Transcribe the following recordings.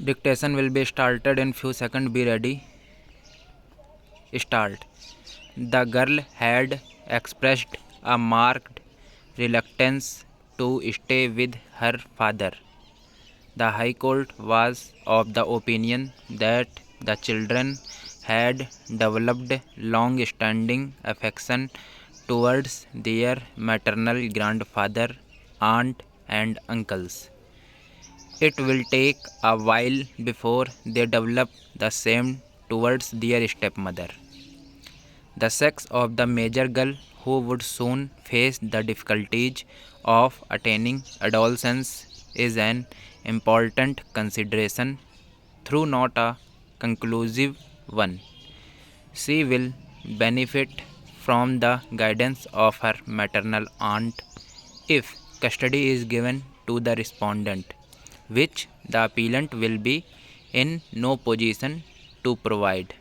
Dictation will be started in few seconds. Be ready. Start. The girl had expressed a marked reluctance to stay with her father. The High Court was of the opinion that the children had developed long-standing affection towards their maternal grandfather, aunt, and uncles. It will take a while before they develop the same towards their stepmother. The sex of the major girl, who would soon face the difficulties of attaining adolescence, is an important consideration, though not a conclusive one. She will benefit from the guidance of her maternal aunt if custody is given to the respondent, which the appellant will be in no position to provide.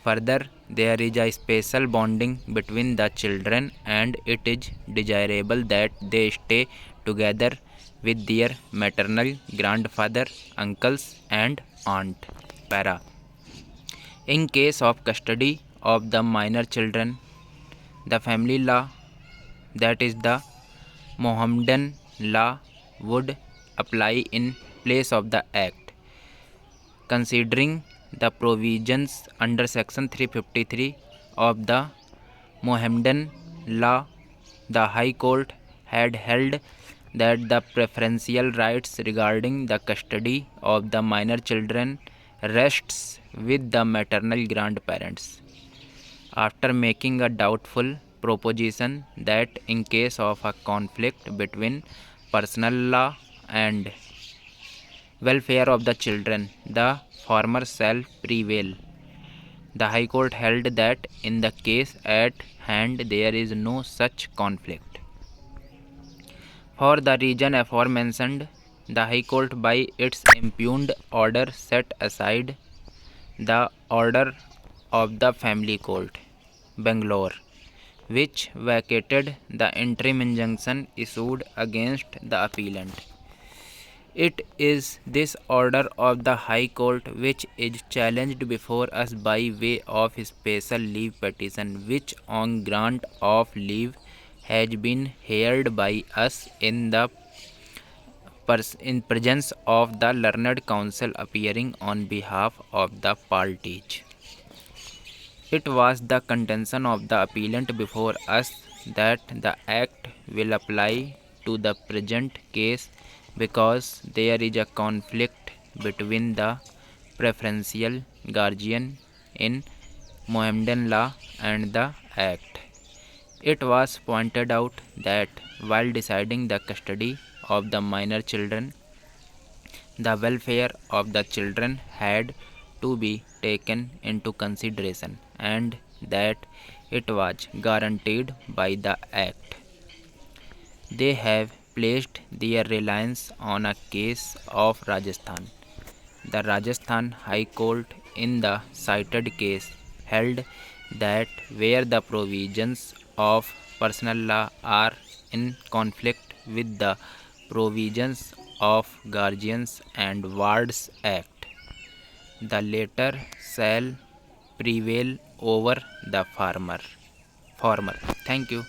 Further, there is a special bonding between the children, and it is desirable that they stay together with their maternal grandfather, uncles, and aunt. Para. In case of custody of the minor children, the family law, that is the Mohammedan law, would apply in place of the Act. Considering the provisions under Section 353 of the Mohammedan law, the High Court had held that the preferential rights regarding the custody of the minor children rests with the maternal grandparents. After making a doubtful proposition that in case of a conflict between personal law and welfare of the children, the former shall prevail. The High Court held that in the case at hand there is no such conflict. For the reason aforementioned, the High Court by its impugned order set aside the order of the Family Court, Bangalore, which vacated the interim injunction issued against the appellant. It is this order of the High Court which is challenged before us by way of special leave petition, which on grant of leave has been heard by us in the presence of the learned counsel appearing on behalf of the parties. It was the contention of the appellant before us that the Act will apply to the present case because there is a conflict between the preferential guardian in Mohammedan law and the Act. It was pointed out that while deciding the custody of the minor children, the welfare of the children had to be taken into consideration, and that it was guaranteed by the Act. They have placed their reliance on a case of Rajasthan. The Rajasthan High Court in the cited case held that where the provisions of personal law are in conflict with the provisions of Guardians and Wards Act, the latter shall prevail over the former. Thank you.